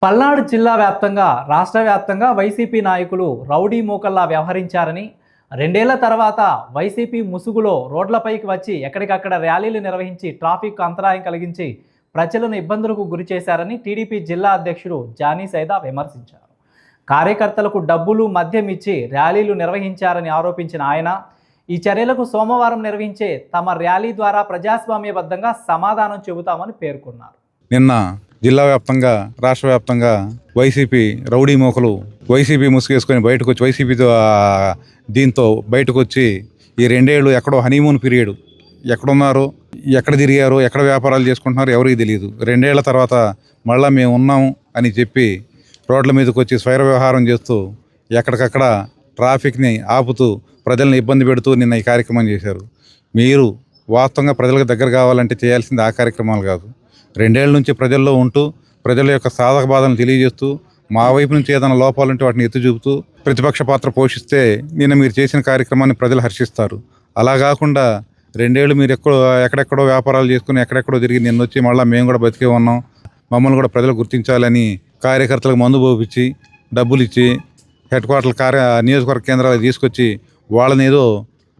పల్నాడు జిల్లా వ్యాప్తంగా రాష్ట్ర వ్యాప్తంగా వైసీపీ నాయకులు రౌడీ మూకల్లా వ్యవహరించారని, రెండేళ్ల తర్వాత వైసీపీ ముసుగులో రోడ్లపైకి వచ్చి ఎక్కడికక్కడ ర్యాలీలు నిర్వహించి ట్రాఫిక్ అంతరాయం కలిగించి ప్రజలను ఇబ్బందులకు గురిచేశారని టీడీపీ జిల్లా అధ్యక్షుడు జానీ సైదా విమర్శించారు. కార్యకర్తలకు డబ్బులు మద్యం ఇచ్చి ర్యాలీలు నిర్వహించారని ఆరోపించిన ఆయన, ఈ చర్యలకు సోమవారం నిర్వహించే తమ ర్యాలీ ద్వారా ప్రజాస్వామ్యబద్ధంగా సమాధానం చెబుతామని పేర్కొన్నారు. నిన్న జిల్లా వ్యాప్తంగా రాష్ట్ర వ్యాప్తంగా వైసీపీ రౌడీ మోకలు వైసీపీ ముసుగేసుకొని బయటకు వచ్చి వైసీపీతో దీంతో బయటకు వచ్చి ఈ రెండేళ్ళు ఎక్కడో హనీమూన్ పీరియడ్ ఎక్కడున్నారు, ఎక్కడ తిరిగారు, ఎక్కడ వ్యాపారాలు చేసుకుంటున్నారు ఎవరికి తెలియదు. రెండేళ్ల తర్వాత మళ్ళీ మేము ఉన్నాము అని చెప్పి రోడ్ల మీదకి వచ్చి స్వైర వ్యవహారం చేస్తూ ఎక్కడికక్కడ ట్రాఫిక్ని ఆపుతూ ప్రజల్ని ఇబ్బంది పెడుతూ నిన్న ఈ కార్యక్రమం చేశారు. మీరు వాస్తవంగా ప్రజలకు దగ్గర కావాలంటే చేయాల్సింది ఆ కార్యక్రమాలు కాదు. రెండేళ్ల నుంచి ప్రజల్లో ఉంటూ ప్రజల యొక్క సాధక బాధలను తెలియజేస్తూ మా వైపు నుంచి ఏదైనా లోపాలుంటే వాటిని ఎత్తి చూపుతూ ప్రతిపక్ష పాత్ర పోషిస్తే నిన్న మీరు చేసిన కార్యక్రమాన్ని ప్రజలు హర్షిస్తారు. అలా కాకుండా రెండేళ్ళు మీరు ఎక్కడెక్కడో వ్యాపారాలు చేసుకుని ఎక్కడెక్కడో తిరిగి నిన్న వచ్చి మళ్ళీ మేము కూడా బతికే ఉన్నాం, మమ్మల్ని కూడా ప్రజలు గుర్తించాలని కార్యకర్తలకు మందు పోపించి డబ్బులు ఇచ్చి హెడ్ క్వార్టర్ నియోజకవర్గ కేంద్రాలకు తీసుకొచ్చి వాళ్ళని ఏదో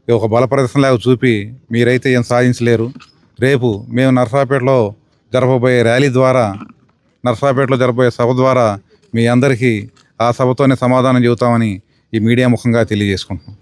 ఒక బల ప్రదర్శనలాగా చూపి మీరైతే ఏం సాధించలేరు. రేపు మేము నరసరావుపేటలో జరపబోయే ర్యాలీ ద్వారా, నరసరావుపేటలో జరపబోయే సభ ద్వారా మీ అందరికీ ఆ సభతోనే సమాధానం చెబుతామని ఈ మీడియా ముఖంగా తెలియజేసుకుంటున్నాం.